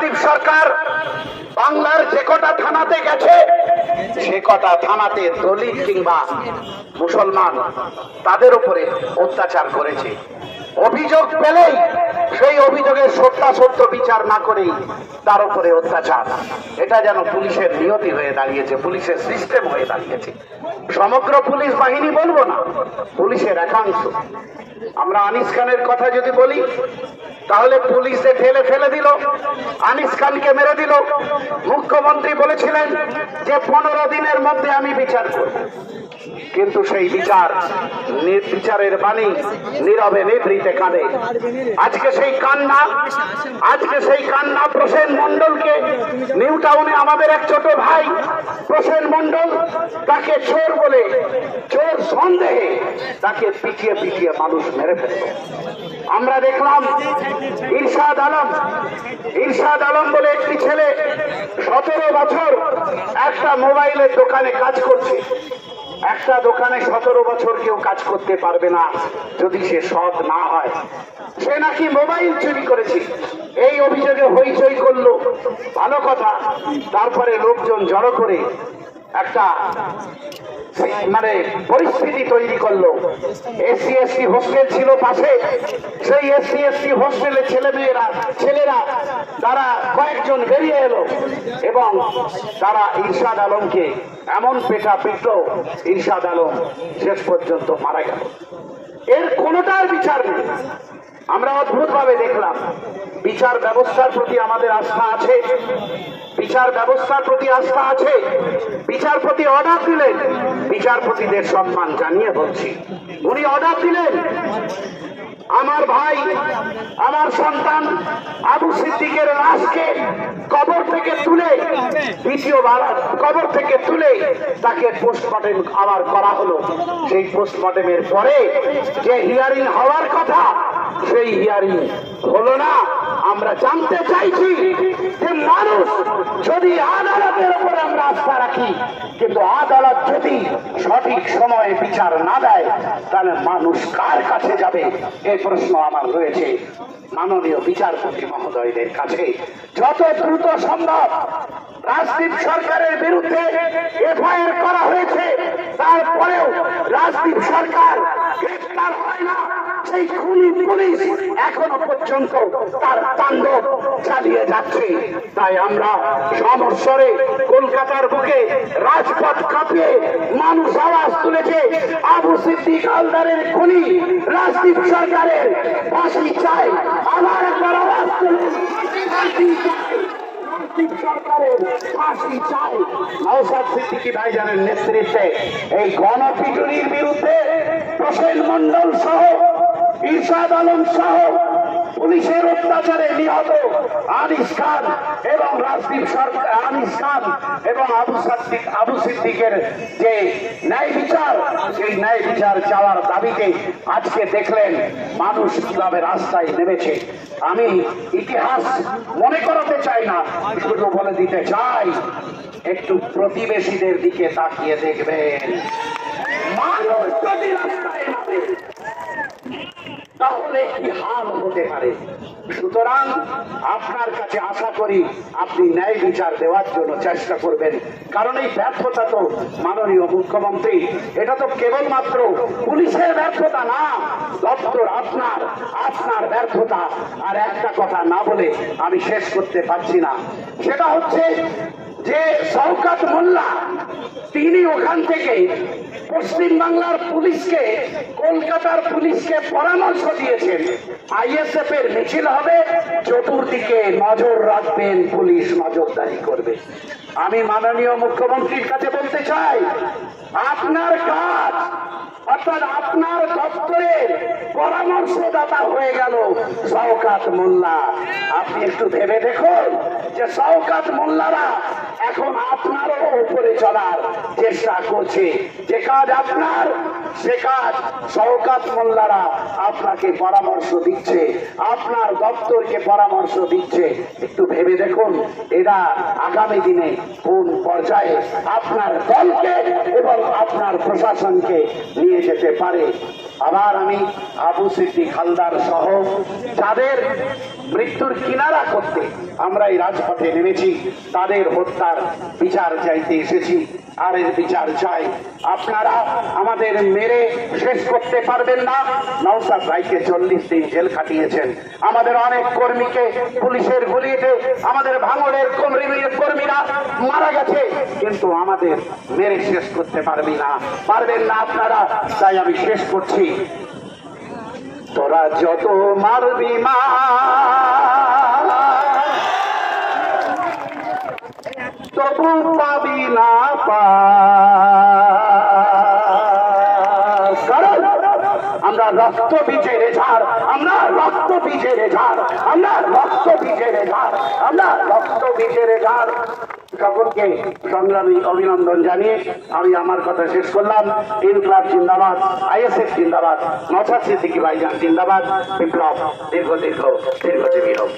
রাজদীপ সরকার বাংলার যে কটা থানাতে গেছে সে কটা থানাতে দলিত কিংবা মুসলমান তাদের উপরে অত্যাচার করেছে। অভিযোগ পেলেই সেই অভিযোগের সত্যাসত্য বিচার না করেই তার উপরে অত্যাচার। এটা যেন পুলিশের নিয়তি হয়ে দাঁড়িয়েছে, পুলিশের সিস্টেম হয়ে দাঁড়িয়েছে। সমগ্র পুলিশ বাহিনী বলবো না, পুলিশের একাংশ। আমরা আনিস খানের কথা যদি বলি তাহলে পুলিশে ঠেলে ফেলে দিল, আনিস খানকে মেরে দিল। মুখ্যমন্ত্রী বলেছিলেন যে 15 দিনের মধ্যে আমি বিচার করব, কিন্তু সেই বিচারের বাণী নীরবে নিভৃতে কাঁদে। আজকে সেই কান্না প্রসেন মন্ডলকে, নিউ টাউনে আমাদের এক ছোট ভাই প্রসেন মন্ডল, তাকে চোর বলে, চোর সন্দেহে তাকে পিটিয়ে পিটিয়ে মানুষ মেরে ফেলল। আমরা দেখলাম ইরশাদ আলম বলে একটি ছেলে 17 বছর একটা মোবাইলের দোকানে কাজ করছে। একটা দোকানে 17 বছর কেউ কাজ করতে পারবে না যদি সে সৎ না হয়। সে নাকি মোবাইল চুরি করেছে, এই অভিযোগে হইচই করলো, ভালো কথা। তারপরে লোকজন জড়ো করে একটা পরিস্থিতি তৈরি করলো। এসসি এসটি হোস্টেল ছিল পাশে, সেই এসসি এসটি হোস্টেলের ছেলেরা তারা কয়েকজন বেরিয়ে এলো এবং তারা ইরশাদ আলমকে এমন পেটা পিটল, ইরশাদ আলম শেষ পর্যন্ত মারা গেল। এর কোনোটার বিচার নেই। আমরা অদ্ভুতভাবে দেখলাম। বিচার ব্যবস্থার প্রতি আমাদের আস্থা আছে, বিচার ব্যবস্থার প্রতি আস্থা আছে। বিচারপতি অর্ডার দিলেন, বিচারপতিদের সম্মান জানিয়ে বলছি, উনি অর্ডার দিলেন আমার ভাই, আমার সন্তান আবু সিদ্দিকের লাশকে কবর থেকে তুলে, দ্বিতীয়বার কবর থেকে তুলে তাকে পোস্টমর্টেম আবার করা হলো। সেই পোস্টমর্টেমের পরে যে হিয়ারিং হওয়ার কথা সেই হিয়ারিং হলো না। আমরা জানতে চাইছি যে মানুষ যদি আদালতের উপরে আমরা আস্থা রাখি, কিন্তু আদালত যদি সঠিক সময়ে বিচার না দেয় তাহলে মানুষ কার কাছে যাবে? এই প্রশ্ন আমার রয়েছে মাননীয় বিচারপতি মহোদয়দের কাছে। যত দ্রুত সম্ভব রাজদীপ সরকারের বিরুদ্ধে এফআইআর করা হয়েছে, তারপরেও রাজদীপ সরকার গ্রেফতার হয় না। সেই খুনি পুলিশ এখনো পর্যন্ত তার তাণ্ডব চালিয়ে যাচ্ছে। তাই আমরা সমস্বরে কলকাতার বুকে রাজপথ কাঁপিয়ে মানুষ আওয়াজ তুলেছে, আবু সিদ্দিক হালদারের খুনি রাজদীপ সরকারের ফাঁসি চাই। আবার একবার আওয়াজ তুলে ফাঁসি চাই, সরকারের ফাঁসি চাই। নওশাদ সিদ্দিকী ভাইজানের নেতৃত্বে এই গণপিটুনির বিরুদ্ধে প্রসেন মন্ডল সহ, ইরশাদ আলম সহ পুলিশের অত্যাচারে নিহত আনিস খান এবং রাজদীপ সরকার, আনিস খান এবং আবু সিদ্দিকের যে ন্যায় বিচার, সেই ন্যায় বিচার চাওয়ার দাবিতে আজকে দেখলেন মানুষ কিভাবে রাস্তায় নেমেছে। আমি ইতিহাস মনে করাতে চাই না, শুধু বলে দিতে চাই একটু প্রতিবেশীদের দিকে তাকিয়ে দেখবেন। মানুষ যদি রাস্তায় নামে তাহলে কি হাল হতে পারে। সুতরাং আপনার কাছে আশা করি আপনি ন্যায় বিচার দেওয়ার জন্য চেষ্টা করবেন, কারণ এই ব্যর্থতা তো মাননীয় মুখ্যমন্ত্রী, এটা তো কেবলমাত্র পুলিশের ব্যর্থতা না, দপ্তর আপনার ব্যর্থতা। আর একটা কথা না বলে আমি শেষ করতে পারছি না, সেটা হচ্ছে যে শওকত মোল্লা তিনি ওখান থেকে পশ্চিম বাংলার পুলিশকে, কলকাতার পুলিশকে পরামর্শ দিয়েছেন আইএসএফ এর মিছিল হবে, চতুর্দিকে নজর রাখবেন, পুলিশ নজরদারি করবে। আমি মাননীয় মুখ্যমন্ত্রীর কাছে বলতে চাই, আপনার কাজ অর্থাৎ আপনার দপ্তরের পরামর্শদাতা হয়ে গেল শওকত মোল্লা। আপনি একটু ভেবে দেখুন যে শওকত মোল্লারা এখন আপনারও উপরে চলার চেষ্টা করছে। যে কাজ আপনার, সে কাজ শওকত মোল্লারা আপনাকে পরামর্শ দিচ্ছে, আপনার দপ্তরকে পরামর্শ দিচ্ছে। একটু ভেবে দেখুন এরা আগামী দিনে কোন পর্যায়ে আপনার দলকে এবং আপনার প্রশাসনকে নিয়ে যেতে পারে। আবার আমি আবু সিদ্দিক হালদার সহ যাদের মৃত্যুর কিনারা করতে আমরা এই রাজপথে নেমেছি, তাদের হত্যার বিচার চাইতে এসেছি। আর এর বিচার চাই। আপনারা আমাদের মেরে শেষ করতে পারবেন না। নওশাদ ভাইকে 40 দিন জেল কাটিয়েছেন, আমাদের অনেক কর্মীকে পুলিশের গুলিতে আমাদের ভাঙড়ের কর্মীরা মারা গেছে, কিন্তু আমাদের মেরে শেষ করতে পারবেন না আপনারা। তাই আমি শেষ করছি, তোরা যত মারবি মা, তবু পাবি না কারণ আমরা রক্ত বীজের ঝাড়, আমরা রক্ত বীজের ঝাড়, আমরা রক্ত বীজের ঝাড়, আমরা রক্ত বীজের ঝাড়। সকলকে সংগ্রামী অভিনন্দন জানিয়ে আমি আমার কথা শেষ করলাম। ইনকলাব জিন্দাবাদ, আইএসএফ জিন্দাবাদ, নওশাদ সিদ্দিকী ভাইজান জিন্দাবাদ। বিপ্লব দীর্ঘজীবী হোক।